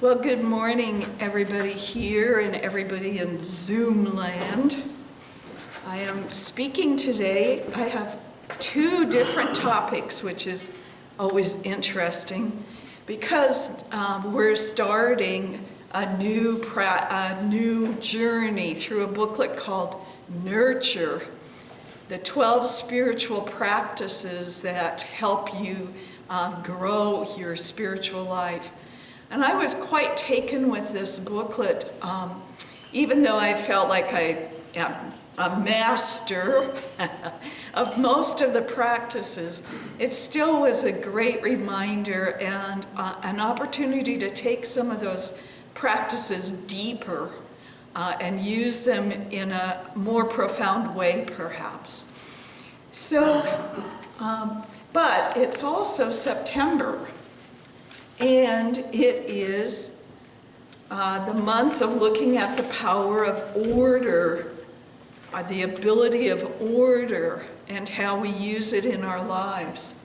Well, good morning, everybody here and everybody in Zoom land. I am speaking today. I have two different topics, which is always interesting because we're starting a new journey through a booklet called Nurture, the 12 spiritual practices that help you grow your spiritual life. And I was quite taken with this booklet, even though I felt like I am a master of most of the practices. It still was a great reminder and an opportunity to take some of those practices deeper and use them in a more profound way, perhaps. So, but it's also September. And it is the month of looking at the power of order, the ability of order, and how we use it in our lives.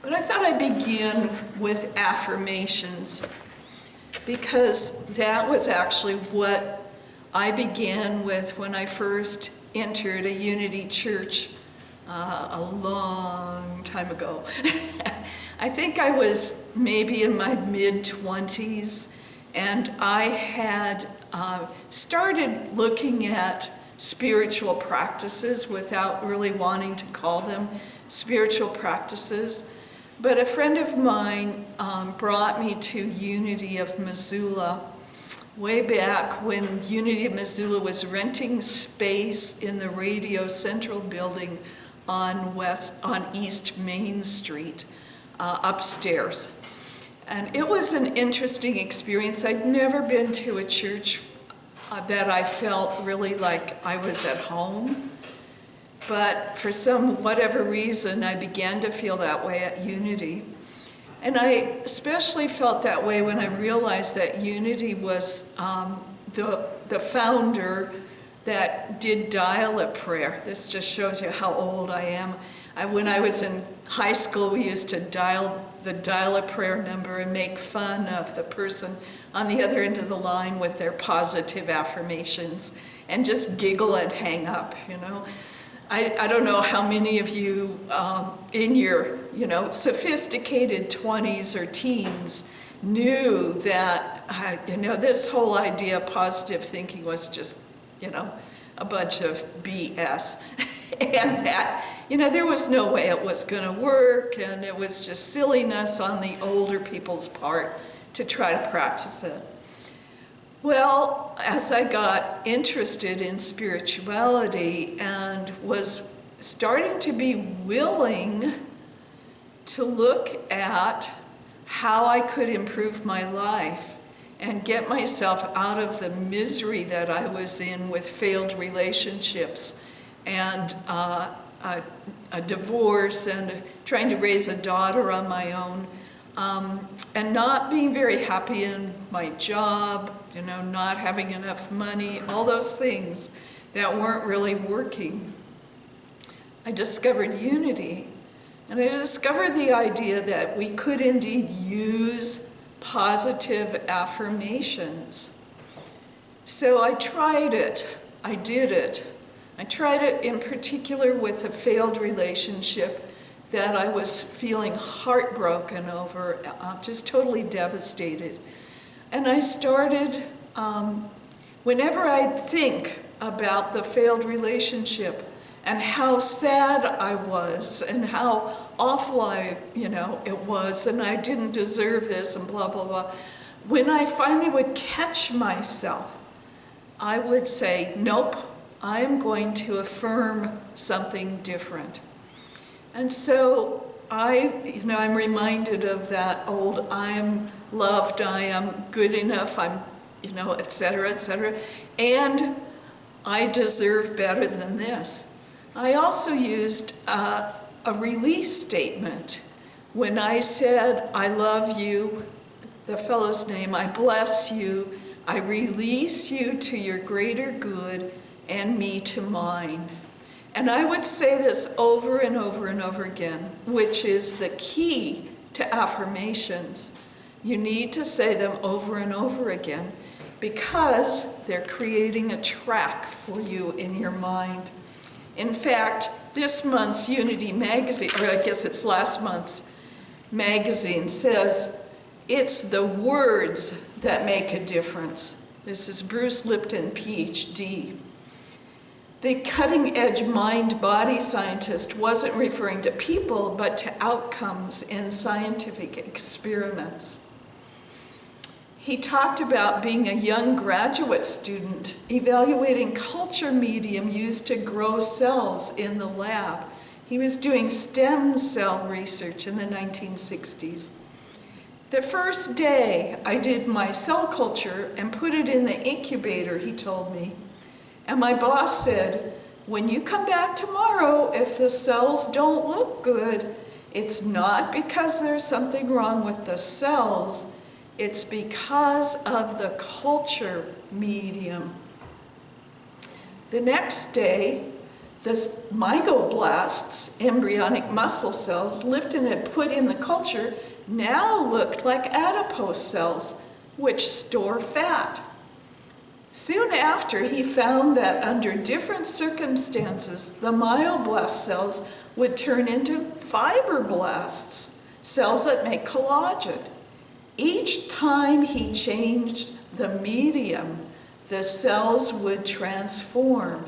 But I thought I'd begin with affirmations, because that was actually what I began with when I first entered a Unity church a long time ago. I think I was maybe in my mid-20s, and I had started looking at spiritual practices without really wanting to call them spiritual practices. But a friend of mine brought me to Unity of Missoula way back when Unity of Missoula was renting space in the Radio Central building on East Main Street. Upstairs. And it was an interesting experience. I'd never been to a church that I felt really like I was at home. But for whatever reason, I began to feel that way at Unity. And I especially felt that way when I realized that Unity was the founder that did dial-up prayer. This just shows you how old I am. When I was in high school, we used to dial the dial-up prayer number and make fun of the person on the other end of the line with their positive affirmations and just giggle and hang up, you know. I don't know how many of you in your, sophisticated 20s or teens knew that, this whole idea of positive thinking was just, a bunch of BS. And that, there was no way it was going to work, and it was just silliness on the older people's part to try to practice it. Well, as I got interested in spirituality and was starting to be willing to look at how I could improve my life and get myself out of the misery that I was in with failed relationships and a divorce and trying to raise a daughter on my own, and not being very happy in my job, not having enough money, all those things that weren't really working. I discovered Unity, and I discovered the idea that we could indeed use positive affirmations. So I tried it. I did it. I tried it in particular with a failed relationship that I was feeling heartbroken over, just totally devastated. And I started, whenever I think about the failed relationship and how sad I was and how awful it was, and I didn't deserve this and blah, blah, blah. When I finally would catch myself, I would say, nope, I am going to affirm something different. And so I'm reminded of that old, I am loved, I am good enough, I'm, et cetera, and I deserve better than this. I also used a release statement. When I said, I love you, the fellow's name, I bless you, I release you to your greater good and me to mine. And I would say this over and over and over again, which is the key to affirmations. You need to say them over and over again because they're creating a track for you in your mind. In fact, this month's Unity magazine, or I guess it's last month's magazine, says it's the words that make a difference. This is Bruce Lipton, PhD. The cutting-edge mind-body scientist wasn't referring to people, but to outcomes in scientific experiments. He talked about being a young graduate student evaluating culture medium used to grow cells in the lab. He was doing stem cell research in the 1960s. The first day I did my cell culture and put it in the incubator, he told me. And my boss said, when you come back tomorrow, if the cells don't look good, it's not because there's something wrong with the cells, it's because of the culture medium. The next day, the myeloblasts, embryonic muscle cells, Lipton had put in the culture, now looked like adipose cells, which store fat. Soon after, he found that under different circumstances, the myoblast cells would turn into fibroblasts, cells that make collagen. Each time he changed the medium, the cells would transform.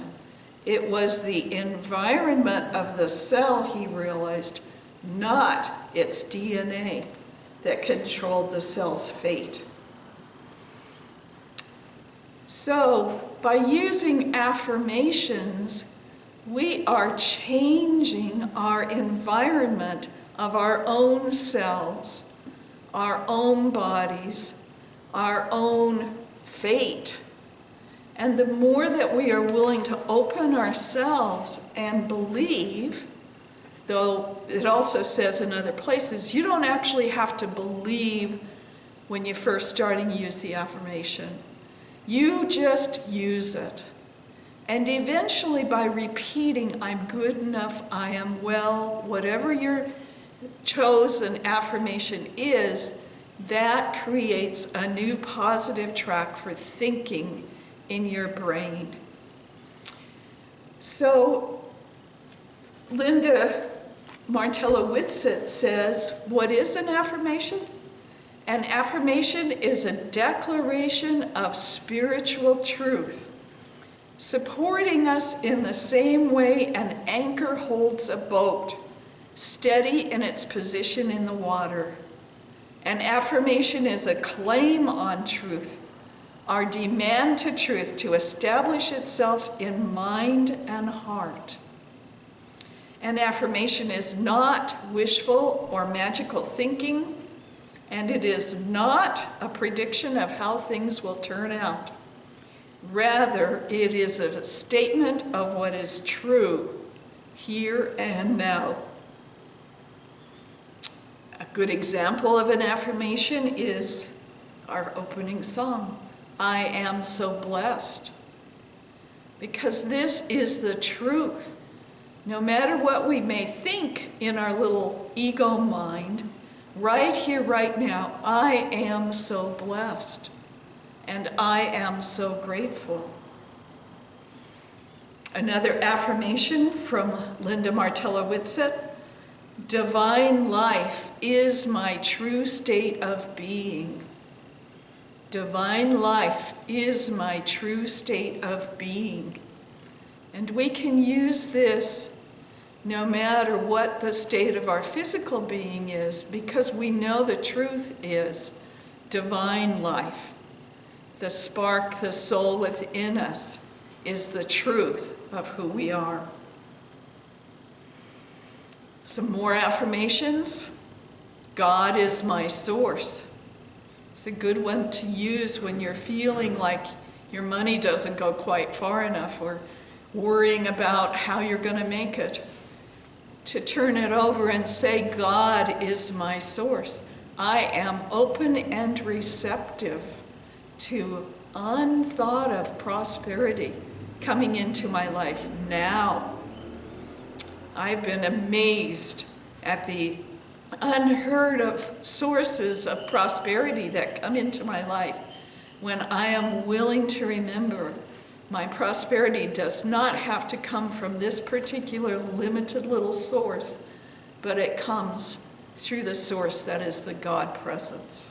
It was the environment of the cell, he realized, not its DNA, that controlled the cell's fate. So, by using affirmations, we are changing our environment of our own cells, our own bodies, our own fate. And the more that we are willing to open ourselves and believe, though it also says in other places, you don't actually have to believe when you're first starting to use the affirmation. You just use it. And eventually by repeating, I'm good enough, I am well, whatever your chosen affirmation is, that creates a new positive track for thinking in your brain. So Linda Martella-Whitsett says, what is an affirmation? An affirmation is a declaration of spiritual truth, supporting us in the same way an anchor holds a boat, steady in its position in the water. An affirmation is a claim on truth, our demand to truth to establish itself in mind and heart. An affirmation is not wishful or magical thinking, and it is not a prediction of how things will turn out. Rather, it is a statement of what is true here and now. A good example of an affirmation is our opening song, I am so blessed. Because this is the truth. No matter what we may think in our little ego mind, right here, right now, I am so blessed, and I am so grateful. Another affirmation from Linda Martella-Whitsett, divine life is my true state of being. Divine life is my true state of being. And we can use this no matter what the state of our physical being is, because we know the truth is divine life. The spark, the soul within us, is the truth of who we are. Some more affirmations. God is my source. It's a good one to use when you're feeling like your money doesn't go quite far enough or worrying about how you're going to make it. To turn it over and say, God is my source. I am open and receptive to unthought of prosperity coming into my life now. I've been amazed at the unheard of sources of prosperity that come into my life when I am willing to remember my prosperity does not have to come from this particular limited little source, but it comes through the source that is the God presence.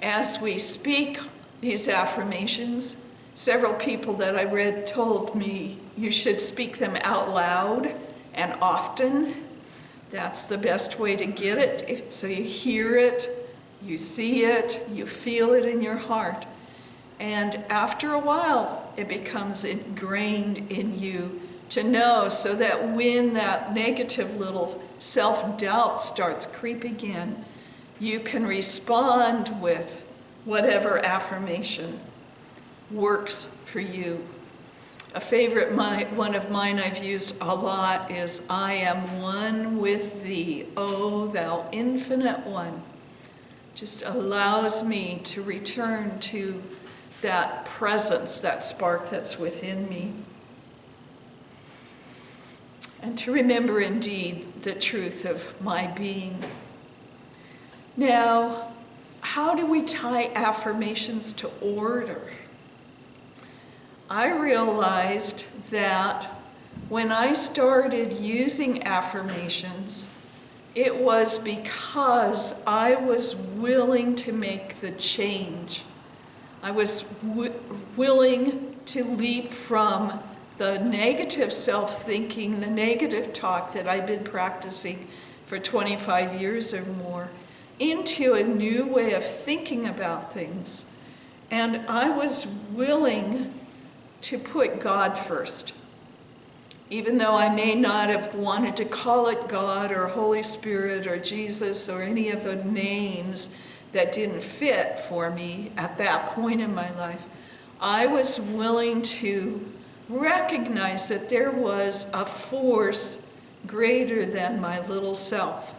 As we speak these affirmations, several people that I read told me you should speak them out loud and often. That's the best way to get it. So you hear it, you see it, you feel it in your heart. And after a while, it becomes ingrained in you to know, so that when that negative little self-doubt starts creeping in, you can respond with whatever affirmation works for you. A favorite one of mine I've used a lot is, I am one with thee, O thou infinite one. Just allows me to return to that presence, that spark that's within me. And to remember indeed the truth of my being. Now, how do we tie affirmations to order? I realized that when I started using affirmations, it was because I was willing to make the change. I was willing to leap from the negative self-thinking, the negative talk that I've been practicing for 25 years or more, into a new way of thinking about things. And I was willing to put God first. Even though I may not have wanted to call it God or Holy Spirit or Jesus or any of the names that didn't fit for me at that point in my life, I was willing to recognize that there was a force greater than my little self.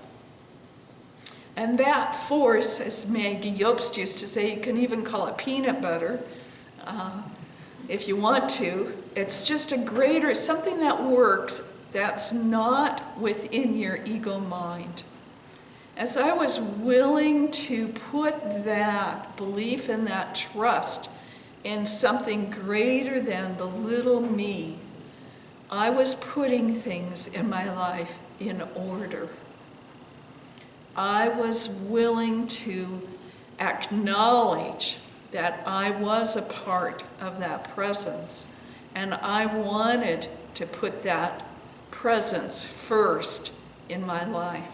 And that force, as Maggie Jobst used to say, you can even call it peanut butter, if you want to. It's just a greater, something that works that's not within your ego mind. As I was willing to put that belief and that trust in something greater than the little me, I was putting things in my life in order. I was willing to acknowledge that I was a part of that presence, and I wanted to put that presence first in my life.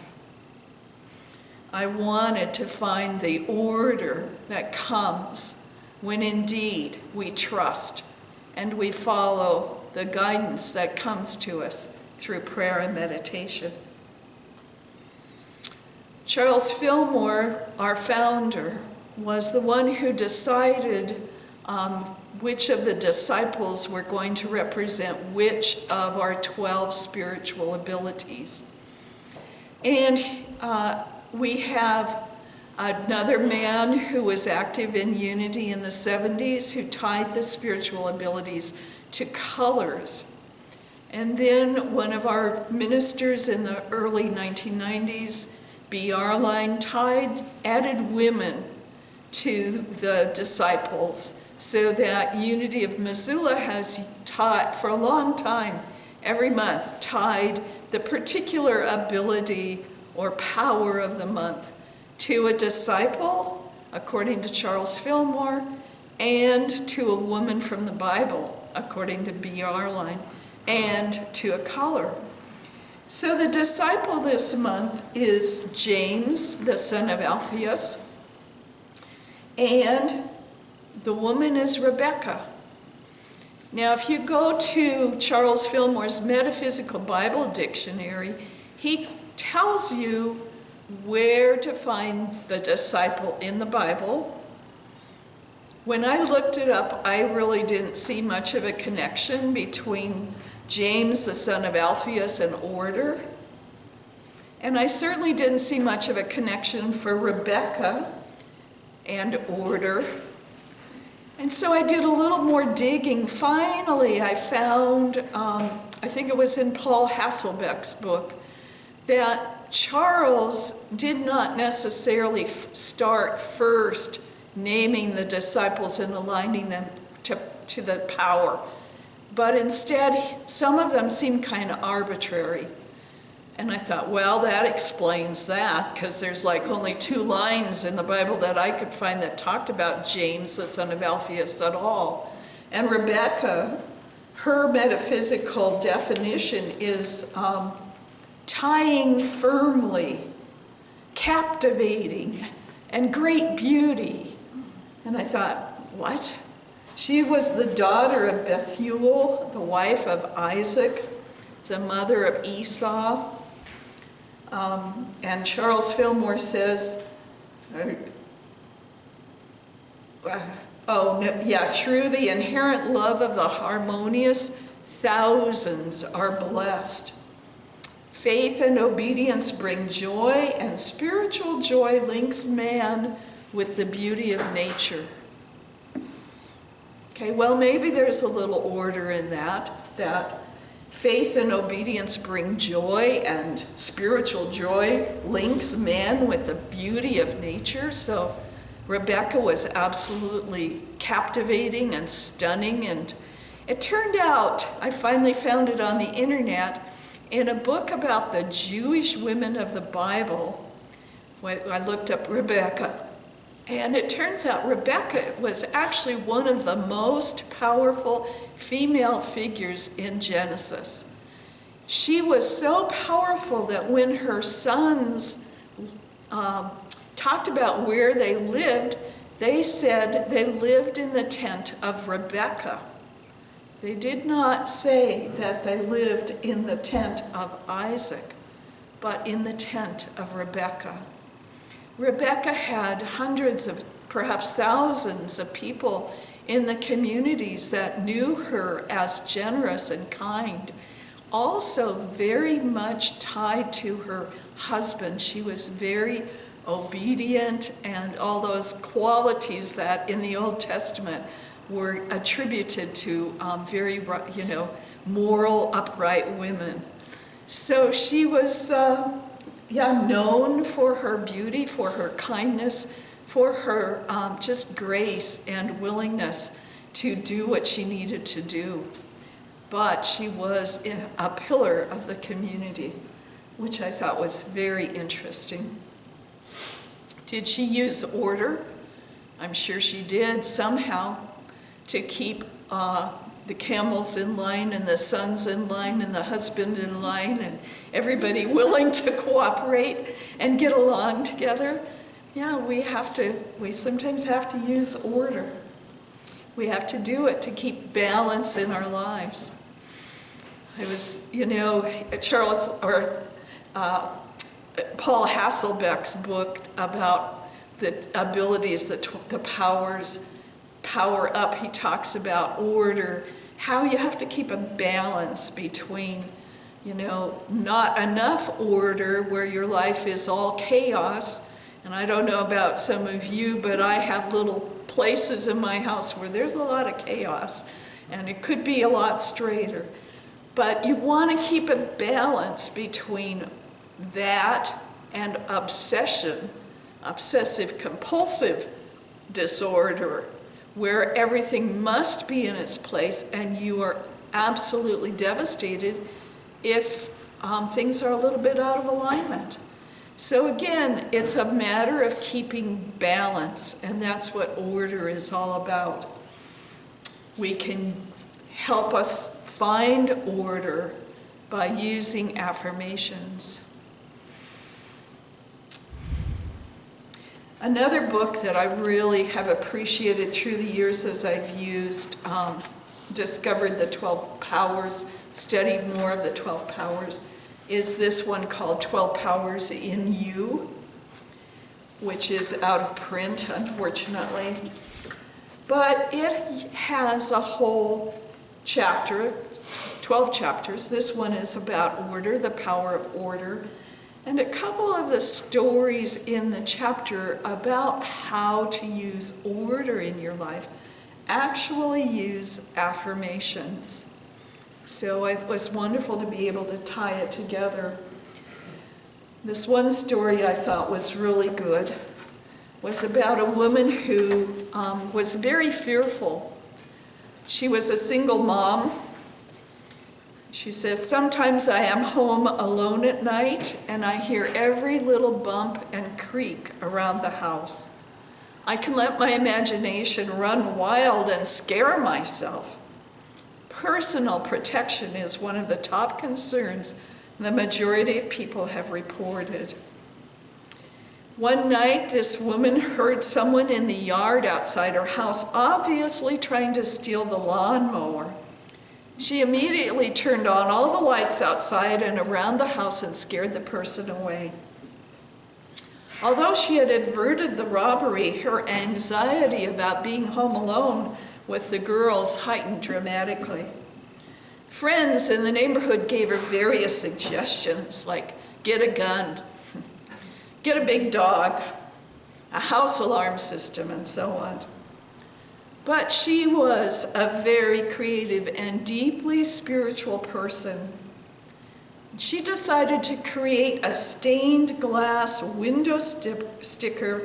I wanted to find the order that comes when indeed we trust and we follow the guidance that comes to us through prayer and meditation. Charles Fillmore, our founder, was the one who decided which of the disciples were going to represent which of our 12 spiritual abilities. And we have another man who was active in Unity in the 70s who tied the spiritual abilities to colors. And then one of our ministers in the early 1990s, B.R. Line, added women to the disciples, so that Unity of Missoula has taught for a long time, every month, tied the particular ability or power of the month to a disciple, according to Charles Fillmore, and to a woman from the Bible, according to B.R. Line, and to a color. So the disciple this month is James, the son of Alphaeus, and the woman is Rebecca. Now, if you go to Charles Fillmore's Metaphysical Bible Dictionary, he tells you where to find the disciple in the Bible. When I looked it up, I really didn't see much of a connection between James, the son of Alphaeus, and order. And I certainly didn't see much of a connection for Rebecca and order. And so I did a little more digging. Finally, I found, I think it was in Paul Hasselbeck's book, that Charles did not necessarily start first naming the disciples and aligning them to the power, but instead some of them seemed kind of arbitrary. And I thought, well, that explains that, because there's like only 2 lines in the Bible that I could find that talked about James, the son of Alphaeus, at all. And Rebecca, her metaphysical definition is tying firmly, captivating, and great beauty. And I thought, what? She was the daughter of Bethuel, the wife of Isaac, the mother of Esau. And Charles Fillmore says, through the inherent love of the harmonious, thousands are blessed. Faith and obedience bring joy, and spiritual joy links man with the beauty of nature. Okay, well, maybe there's a little order in that faith and obedience bring joy, and spiritual joy links man with the beauty of nature. So Rebecca was absolutely captivating and stunning. And it turned out, I finally found it on the internet, in a book about the Jewish women of the Bible. I looked up Rebecca. And it turns out Rebecca was actually one of the most powerful female figures in Genesis. She was so powerful that when her sons talked about where they lived, they said they lived in the tent of Rebecca. They did not say that they lived in the tent of Isaac, but in the tent of Rebecca. Rebecca had hundreds of, perhaps thousands of people in the communities that knew her as generous and kind. Also very much tied to her husband. She was very obedient, and all those qualities that in the Old Testament were attributed to very, moral, upright women. So she was known for her beauty, for her kindness, for her just grace and willingness to do what she needed to do. But she was a pillar of the community, which I thought was very interesting. Did she use order? I'm sure she did somehow, to keep the camels in line and the sons in line and the husband in line and everybody willing to cooperate and get along together. Yeah, we sometimes have to use order. We have to do it to keep balance in our lives. I was, Paul Hasselbeck's book about the abilities, the powers, power up. He talks about order, how you have to keep a balance between, not enough order where your life is all chaos. And I don't know about some of you, but I have little places in my house where there's a lot of chaos, and it could be a lot straighter. But you want to keep a balance between that and obsessive compulsive disorder, where everything must be in its place and you are absolutely devastated if things are a little bit out of alignment. So again, it's a matter of keeping balance, and that's what order is all about. We can help us find order by using affirmations. Another book that I really have appreciated through the years as I've discovered the 12 powers, studied more of the 12 powers, is this one called 12 Powers in You, which is out of print, unfortunately. But it has a whole chapter, 12 chapters. This one is about order, the power of order. And a couple of the stories in the chapter about how to use order in your life actually use affirmations. So it was wonderful to be able to tie it together. This one story I thought was really good was about a woman who was very fearful. She was a single mom. She says, "Sometimes I am home alone at night and I hear every little bump and creak around the house. I can let my imagination run wild and scare myself. Personal protection is one of the top concerns the majority of people have reported." One night, this woman heard someone in the yard outside her house obviously trying to steal the lawnmower. She immediately turned on all the lights outside and around the house and scared the person away. Although she had averted the robbery, her anxiety about being home alone with the girls heightened dramatically. Friends in the neighborhood gave her various suggestions like get a gun, get a big dog, a house alarm system, and so on. But she was a very creative and deeply spiritual person. She decided to create a stained glass window sticker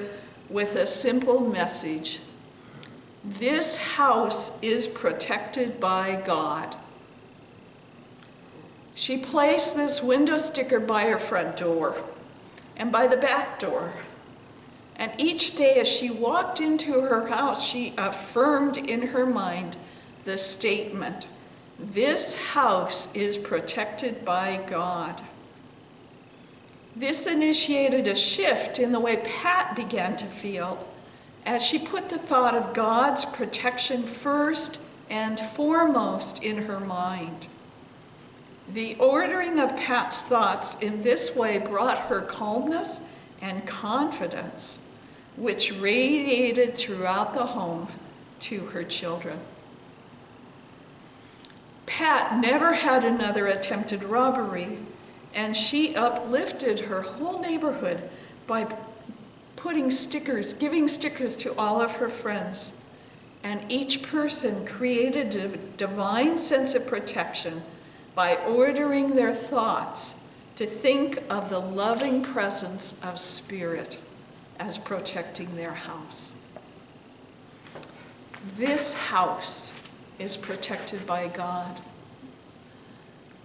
with a simple message: "This house is protected by God." She placed this window sticker by her front door and by the back door. And each day as she walked into her house, she affirmed in her mind the statement, "This house is protected by God." This initiated a shift in the way Pat began to feel as she put the thought of God's protection first and foremost in her mind. The ordering of Pat's thoughts in this way brought her calmness and confidence, which radiated throughout the home to her children. Pat never had another attempted robbery, and she uplifted her whole neighborhood by giving stickers to all of her friends. And each person created a divine sense of protection by ordering their thoughts to think of the loving presence of Spirit as protecting their house. This house is protected by God.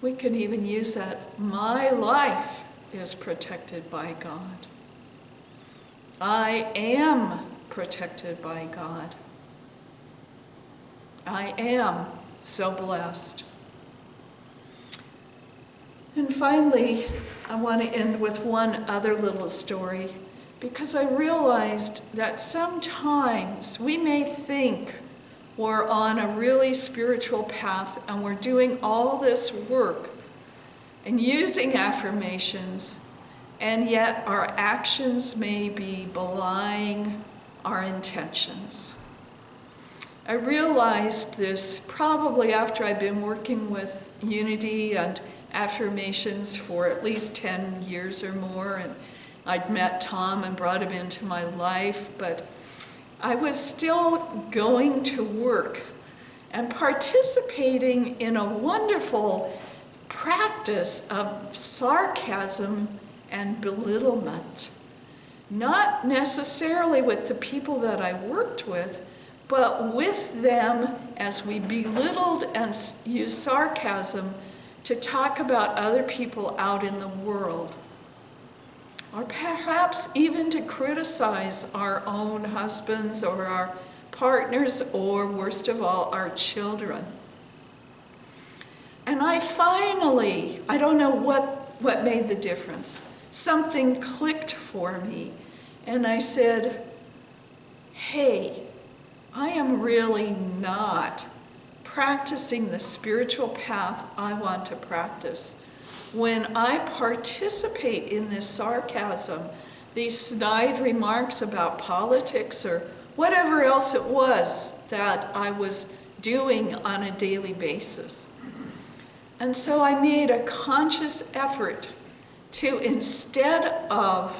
We can even use that. My life is protected by God. I am protected by God. I am so blessed. And finally, I want to end with one other little story, because I realized that sometimes we may think we're on a really spiritual path and we're doing all this work and using affirmations, and yet our actions may be belying our intentions. I realized this probably after I'd been working with Unity and affirmations for at least 10 years or more, and I'd met Tom and brought him into my life, but I was still going to work and participating in a wonderful practice of sarcasm and belittlement. Not necessarily with the people that I worked with, but with them as we belittled and used sarcasm to talk about other people out in the world. Or perhaps even to criticize our own husbands or our partners, or worst of all, our children. And I finally, I don't know what made the difference. Something clicked for me. And I said, hey, I am really not practicing the spiritual path I want to practice when I participate in this sarcasm, these snide remarks about politics or whatever else it was that I was doing on a daily basis. And so I made a conscious effort to, instead of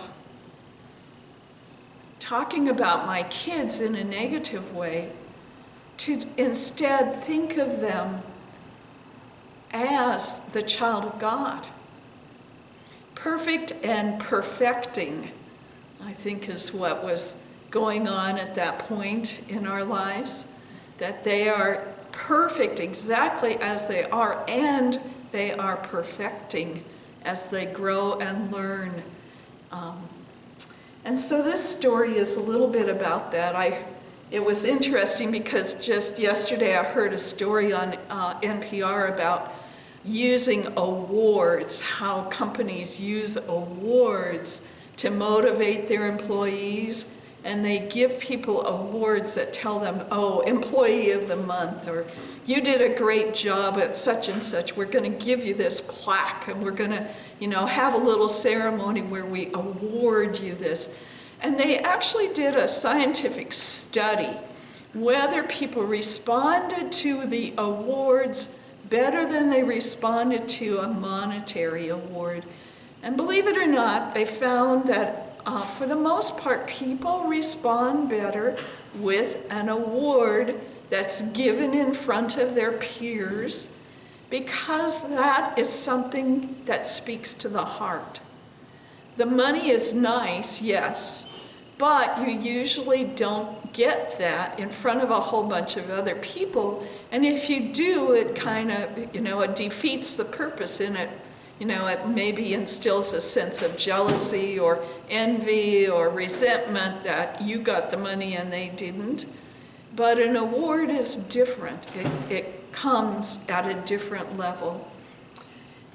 talking about my kids in a negative way, to instead think of them as the child of God. Perfect and perfecting, I think, is what was going on at that point in our lives, that they are perfect exactly as they are, and they are perfecting as they grow and learn. And so this story is a little bit about that. It was interesting because just yesterday I heard a story on NPR about using awards, how companies use awards to motivate their employees, and they give people awards that tell them, oh, Employee of the Month, or you did a great job at such and such, we're going to give you this plaque, and we're going to, have a little ceremony where we award you this. And they actually did a scientific study whether people responded to the awards better than they responded to a monetary award. And believe it or not, they found that for the most part, people respond better with an award that's given in front of their peers, because that is something that speaks to the heart. The money is nice, yes, but you usually don't get that in front of a whole bunch of other people. And if you do, it kind of, it defeats the purpose in it. It maybe instills a sense of jealousy or envy or resentment that you got the money and they didn't. But an award is different. It comes at a different level.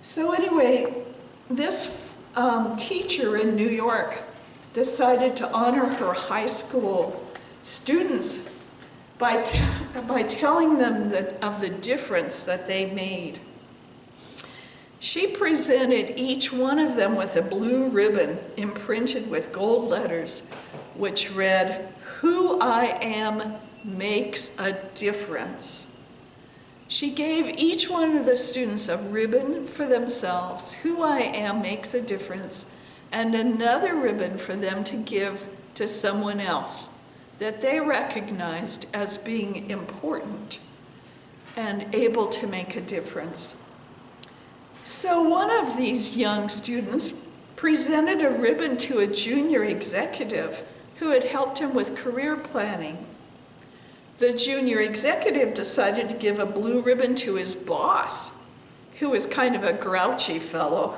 So anyway, this teacher in New York decided to honor her high school students by telling them of the difference that they made. She presented each one of them with a blue ribbon imprinted with gold letters, which read, "Who I am makes a difference." She gave each one of the students a ribbon for themselves, "Who I am makes a difference," and another ribbon for them to give to someone else that they recognized as being important and able to make a difference. So one of these young students presented a ribbon to a junior executive who had helped him with career planning. The junior executive decided to give a blue ribbon to his boss, who was kind of a grouchy fellow.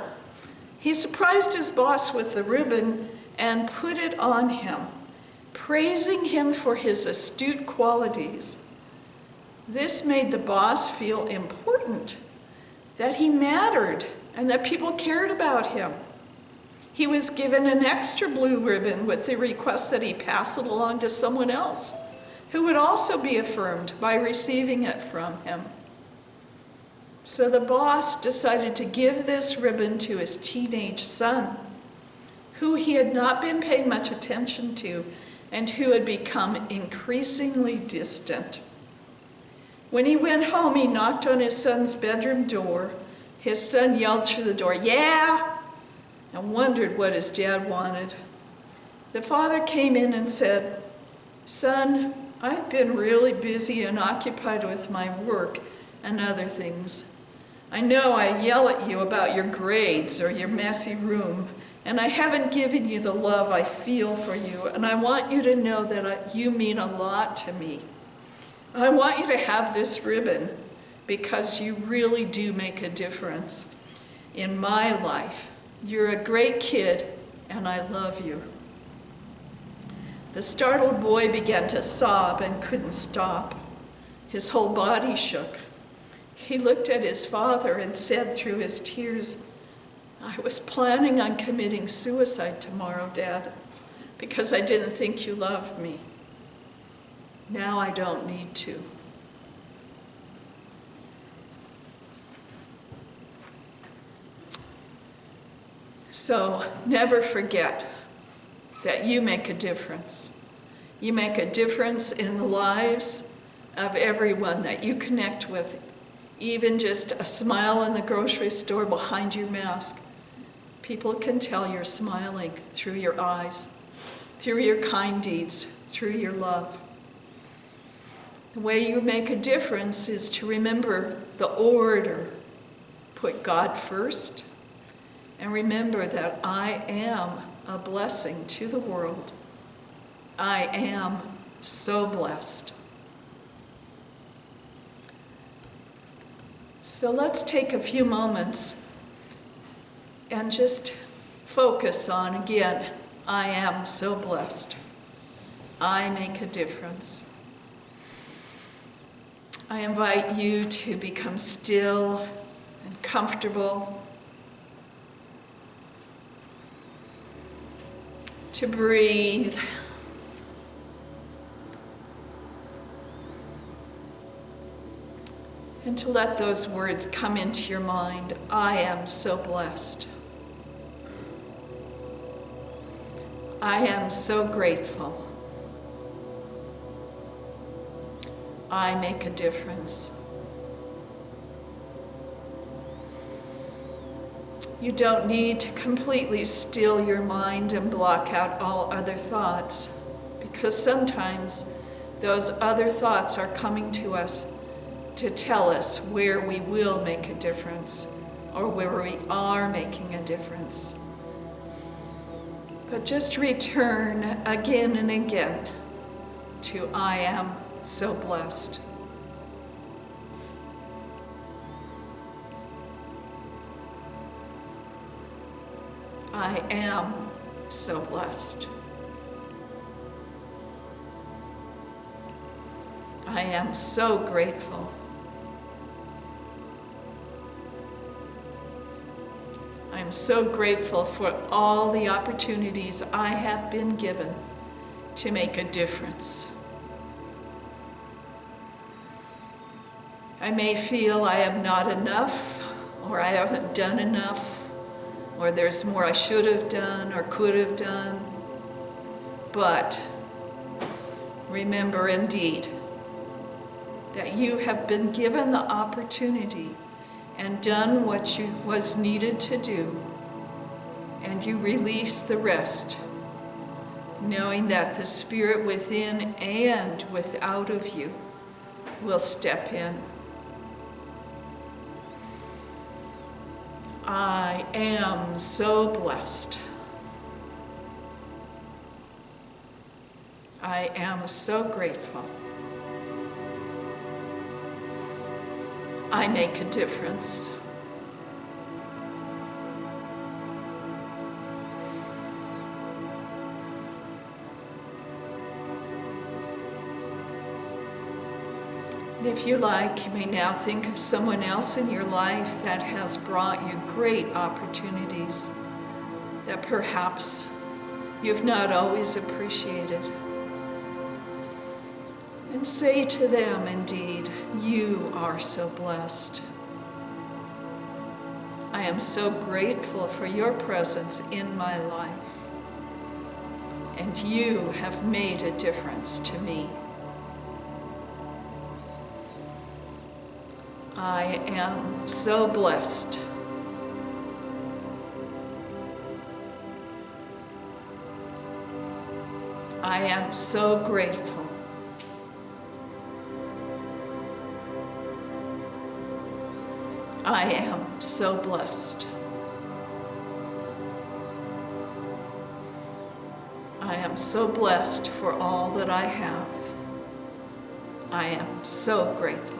He surprised his boss with the ribbon and put it on him, praising him for his astute qualities. This made the boss feel important, that he mattered, and that people cared about him. He was given an extra blue ribbon with the request that he pass it along to someone else who would also be affirmed by receiving it from him. So the boss decided to give this ribbon to his teenage son, who he had not been paying much attention to and who had become increasingly distant. When he went home, he knocked on his son's bedroom door. His son yelled through the door, "Yeah!" and wondered what his dad wanted. The father came in and said, "Son, I've been really busy and occupied with my work and other things. I know I yell at you about your grades or your messy room, and I haven't given you the love I feel for you, and I want you to know that you mean a lot to me. I want you to have this ribbon because you really do make a difference in my life. You're a great kid, and I love you." The startled boy began to sob and couldn't stop. His whole body shook. He looked at his father and said through his tears, "I was planning on committing suicide tomorrow, Dad, because I didn't think you loved me. Now I don't need to." So never forget that you make a difference. You make a difference in the lives of everyone that you connect with. Even just a smile in the grocery store behind your mask. People can tell you're smiling through your eyes, through your kind deeds, through your love. The way you make a difference is to remember the order. Put God first, and remember that I am a blessing to the world. I am so blessed. So let's take a few moments and just focus on, again, I am so blessed. I make a difference. I invite you to become still and comfortable, to breathe, and to let those words come into your mind. I am so blessed. I am so grateful. I make a difference. You don't need to completely still your mind and block out all other thoughts, because sometimes those other thoughts are coming to us to tell us where we will make a difference or where we are making a difference. But just return again and again to I am so blessed. I am so blessed. I am so grateful. I am so grateful for all the opportunities I have been given to make a difference. I may feel I am not enough, or I haven't done enough, or there's more I should have done or could have done. But remember indeed that you have been given the opportunity and done what was needed to do, and you release the rest, knowing that the Spirit within and without of you will step in. I am so blessed. I am so grateful. I make a difference. And if you like, you may now think of someone else in your life that has brought you great opportunities that perhaps you've not always appreciated. And say to them, indeed, you are so blessed. I am so grateful for your presence in my life, and you have made a difference to me. I am so blessed. I am so grateful. I am so blessed. I am so blessed for all that I have. I am so grateful.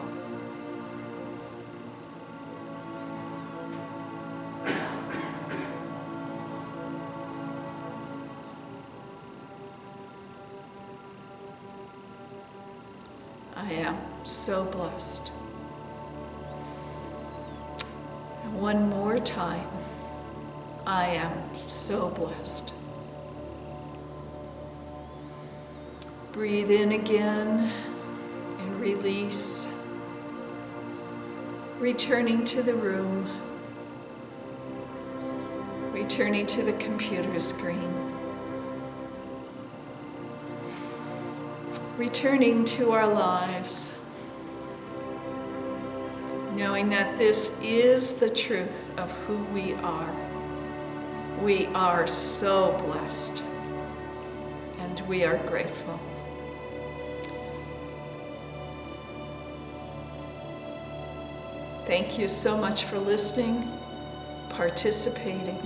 I am so blessed. And one more time, I am so blessed. Breathe in again and release, returning to the room, returning to the computer screen, returning to our lives, knowing that this is the truth of who we are. We are so blessed, and we are grateful. Thank you so much for listening, participating,